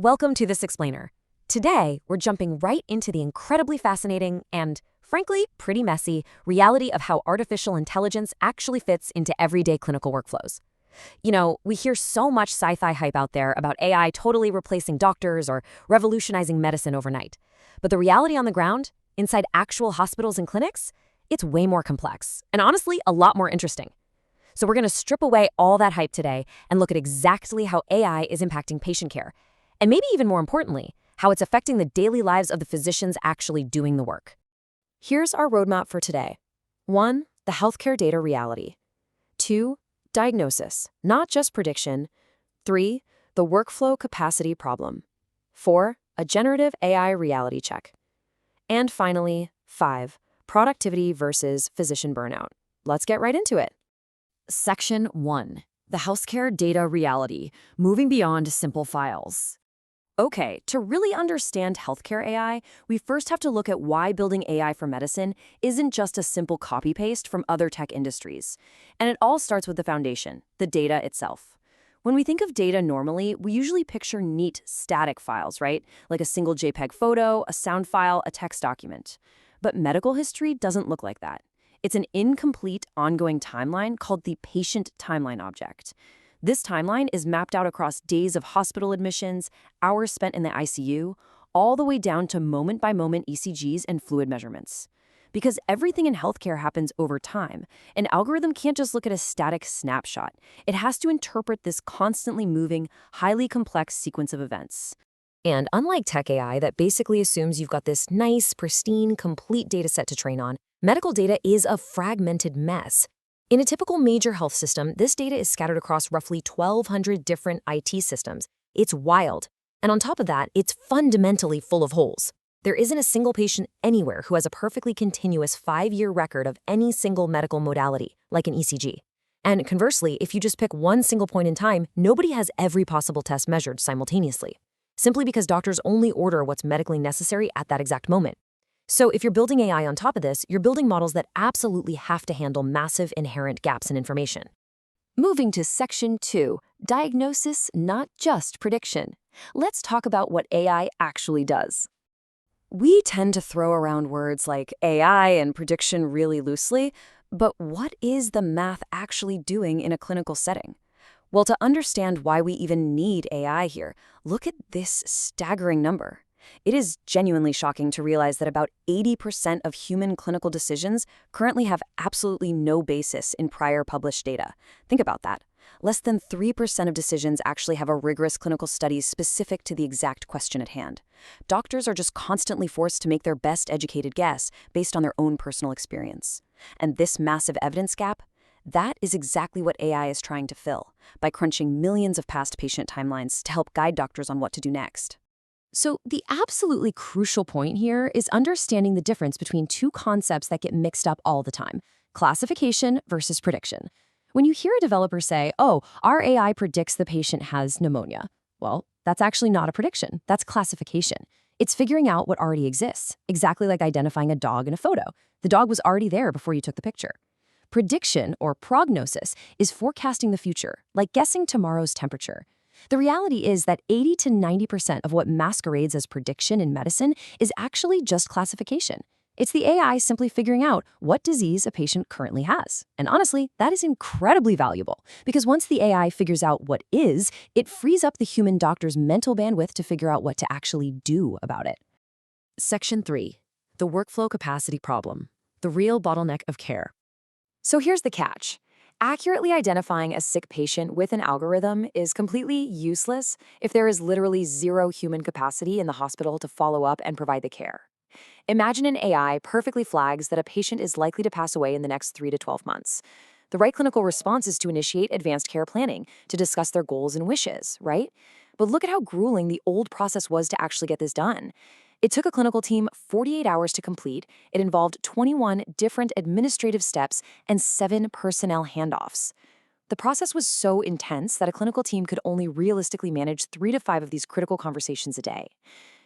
Welcome to This Explainer. Today, we're jumping right into the incredibly fascinating and, frankly, pretty messy reality of how artificial intelligence actually fits into everyday clinical workflows. We hear so much sci-fi hype out there about AI totally replacing doctors or revolutionizing medicine overnight. But the reality on the ground, inside actual hospitals and clinics, it's way more complex and honestly a lot more interesting. So we're going to strip away all that hype today and look at exactly how AI is impacting patient care, and maybe even more importantly, how it's affecting the daily lives of the physicians actually doing the work. Here's our roadmap for today. 1. The healthcare data reality. 2. Diagnosis, not just prediction. 3. The workflow capacity problem. 4. A generative AI reality check. And finally, 5. Productivity versus physician burnout. Let's get right into it. Section 1. The healthcare data reality, moving beyond simple files. Okay, to really understand healthcare AI, we first have to look at why building AI for medicine isn't just a simple copy-paste from other tech industries. And it all starts with the foundation, the data itself. When we think of data normally, we usually picture neat, static files, right? Like a single JPEG photo, a sound file, a text document. But medical history doesn't look like that. It's an incomplete, ongoing timeline called the patient timeline object. This timeline is mapped out across days of hospital admissions, hours spent in the ICU, all the way down to moment-by-moment ECGs and fluid measurements. Because everything in healthcare happens over time, an algorithm can't just look at a static snapshot. It has to interpret this constantly moving, highly complex sequence of events. And unlike tech AI that basically assumes you've got this nice, pristine, complete data set to train on, medical data is a fragmented mess. In a typical major health system, this data is scattered across roughly 1,200 different IT systems. It's wild. And on top of that, it's fundamentally full of holes. There isn't a single patient anywhere who has a perfectly continuous 5-year record of any single medical modality, like an ECG. And conversely, if you just pick one single point in time, nobody has every possible test measured simultaneously, simply because doctors only order what's medically necessary at that exact moment. So if you're building AI on top of this, you're building models that absolutely have to handle massive inherent gaps in information. Moving to Section 2, Diagnosis, not just prediction. Let's talk about what AI actually does. We tend to throw around words like AI and prediction really loosely, but what is the math actually doing in a clinical setting? Well, to understand why we even need AI here, look at this staggering number. It is genuinely shocking to realize that about 80% of human clinical decisions currently have absolutely no basis in prior published data. Think about that. Less than 3% of decisions actually have a rigorous clinical study specific to the exact question at hand. Doctors are just constantly forced to make their best educated guess based on their own personal experience. And this massive evidence gap, that is exactly what AI is trying to fill by crunching millions of past patient timelines to help guide doctors on what to do next. So the absolutely crucial point here is understanding the difference between two concepts that get mixed up all the time: classification versus prediction. When you hear a developer say, "Oh, our AI predicts the patient has pneumonia," well, that's actually not a prediction. That's classification. It's figuring out what already exists, exactly like identifying a dog in a photo. The dog was already there before you took the picture. Prediction, or prognosis, is forecasting the future, like guessing tomorrow's temperature. The reality is that 80 to 90% of what masquerades as prediction in medicine is actually just classification. It's the AI simply figuring out what disease a patient currently has. And honestly, that is incredibly valuable, because once the AI figures out what is, it frees up the human doctor's mental bandwidth to figure out what to actually do about it. Section 3. The workflow capacity problem. The real bottleneck of care. So here's the catch. Accurately identifying a sick patient with an algorithm is completely useless if there is literally zero human capacity in the hospital to follow up and provide the care. Imagine an AI perfectly flags that a patient is likely to pass away in the next 3 to 12 months. The right clinical response is to initiate advanced care planning to discuss their goals and wishes, right? But look at how grueling the old process was to actually get this done. It took a clinical team 48 hours to complete. It involved 21 different administrative steps and 7 personnel handoffs. The process was so intense that a clinical team could only realistically manage 3 to 5 of these critical conversations a day.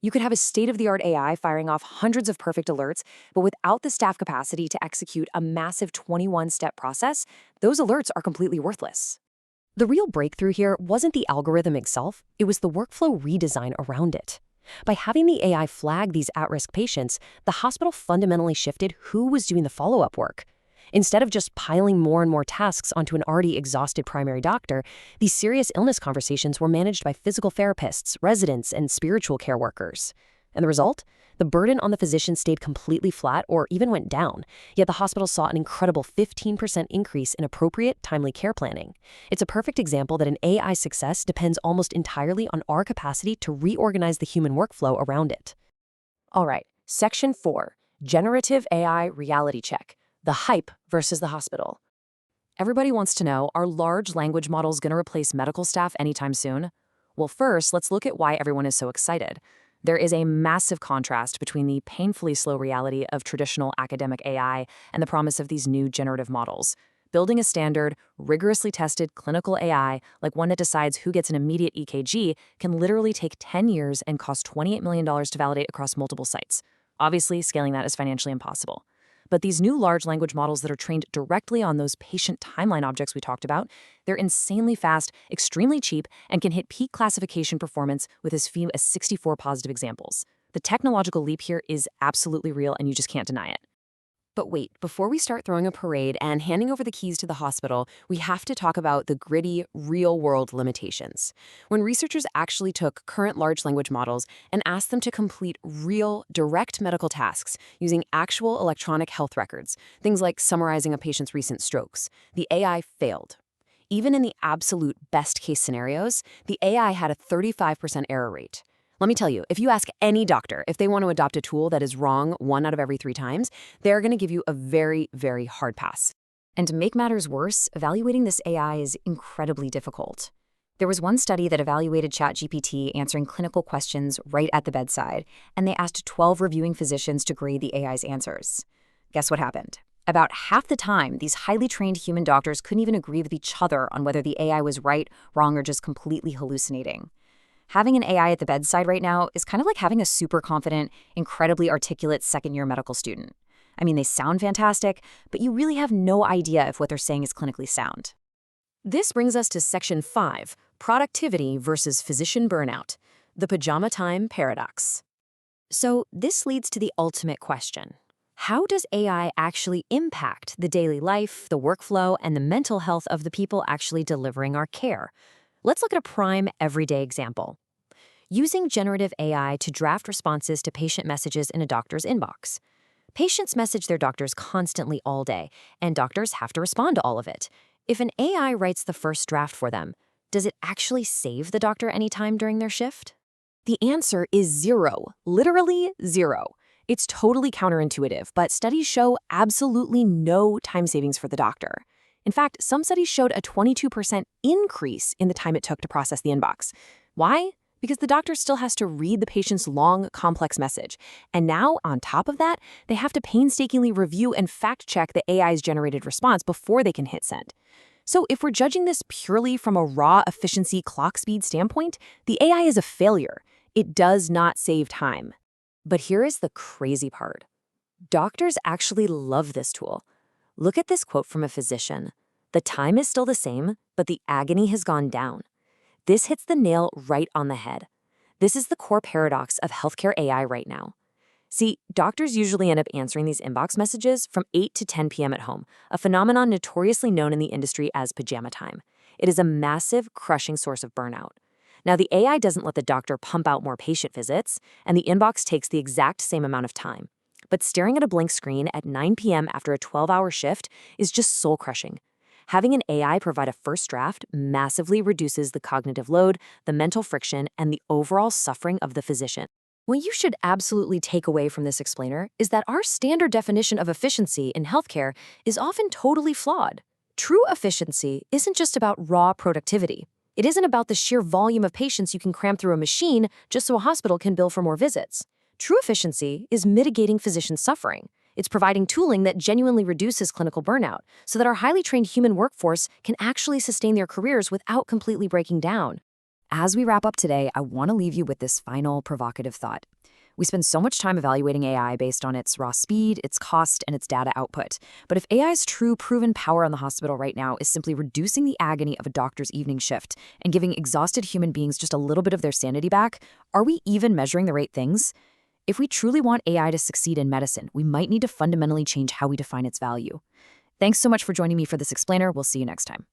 You could have a state-of-the-art AI firing off hundreds of perfect alerts, but without the staff capacity to execute a massive 21-step process, those alerts are completely worthless. The real breakthrough here wasn't the algorithm itself, it was the workflow redesign around it. By having the AI flag these at-risk patients, the hospital fundamentally shifted who was doing the follow-up work. Instead of just piling more and more tasks onto an already exhausted primary doctor, these serious illness conversations were managed by physical therapists, residents, and spiritual care workers. And the result? The burden on the physician stayed completely flat or even went down, yet the hospital saw an incredible 15% increase in appropriate, timely care planning. It's a perfect example that an AI success depends almost entirely on our capacity to reorganize the human workflow around it. All right, Section 4, Generative AI Reality Check, the hype versus the hospital. Everybody wants to know, are large language models going to replace medical staff anytime soon? Well, first, let's look at why everyone is so excited. There is a massive contrast between the painfully slow reality of traditional academic AI and the promise of these new generative models. Building a standard, rigorously tested clinical AI, like one that decides who gets an immediate EKG, can literally take 10 years and cost $28 million to validate across multiple sites. Obviously, scaling that is financially impossible. But these new large language models that are trained directly on those patient timeline objects we talked about, they're insanely fast, extremely cheap, and can hit peak classification performance with as few as 64 positive examples. The technological leap here is absolutely real, and you just can't deny it. But wait, before we start throwing a parade and handing over the keys to the hospital, we have to talk about the gritty, real-world limitations. When researchers actually took current large language models and asked them to complete real, direct medical tasks using actual electronic health records, things like summarizing a patient's recent strokes, the AI failed. Even in the absolute best-case scenarios, the AI had a 35% error rate. Let me tell you, if you ask any doctor if they want to adopt a tool that is wrong 1 out of every 3 times, they're going to give you a very, very hard pass. And to make matters worse, evaluating this AI is incredibly difficult. There was one study that evaluated ChatGPT answering clinical questions right at the bedside, and they asked 12 reviewing physicians to grade the AI's answers. Guess what happened? About half the time, these highly trained human doctors couldn't even agree with each other on whether the AI was right, wrong, or just completely hallucinating. Having an AI at the bedside right now is kind of like having a super confident, incredibly articulate second-year medical student. I mean, they sound fantastic, but you really have no idea if what they're saying is clinically sound. This brings us to Section 5, Productivity versus Physician Burnout, the Pajama Time Paradox. So this leads to the ultimate question. How does AI actually impact the daily life, the workflow, and the mental health of the people actually delivering our care? Let's look at a prime, everyday example. Using generative AI to draft responses to patient messages in a doctor's inbox. Patients message their doctors constantly all day, and doctors have to respond to all of it. If an AI writes the first draft for them, does it actually save the doctor any time during their shift? The answer is 0, literally 0. It's totally counterintuitive, but studies show absolutely no time savings for the doctor. In fact, some studies showed a 22% increase in the time it took to process the inbox. Why? Because the doctor still has to read the patient's long, complex message. And now, on top of that, they have to painstakingly review and fact-check the AI's generated response before they can hit send. So if we're judging this purely from a raw efficiency clock speed standpoint, the AI is a failure. It does not save time. But here is the crazy part. Doctors actually love this tool. Look at this quote from a physician. The time is still the same, but the agony has gone down. This hits the nail right on the head. This is the core paradox of healthcare AI right now. See, doctors usually end up answering these inbox messages from 8 to 10 p.m. at home, a phenomenon notoriously known in the industry as pajama time. It is a massive, crushing source of burnout. Now, the AI doesn't let the doctor pump out more patient visits, and the inbox takes the exact same amount of time. But staring at a blank screen at 9 p.m. after a 12-hour shift is just soul-crushing. Having an AI provide a first draft massively reduces the cognitive load, the mental friction, and the overall suffering of the physician. What you should absolutely take away from this explainer is that our standard definition of efficiency in healthcare is often totally flawed. True efficiency isn't just about raw productivity. It isn't about the sheer volume of patients you can cram through a machine just so a hospital can bill for more visits. True efficiency is mitigating physician suffering. It's providing tooling that genuinely reduces clinical burnout so that our highly trained human workforce can actually sustain their careers without completely breaking down. As we wrap up today, I want to leave you with this final provocative thought. We spend so much time evaluating AI based on its raw speed, its cost, and its data output. But if AI's true proven power in the hospital right now is simply reducing the agony of a doctor's evening shift and giving exhausted human beings just a little bit of their sanity back, are we even measuring the right things? If we truly want AI to succeed in medicine, we might need to fundamentally change how we define its value. Thanks so much for joining me for this explainer. We'll see you next time.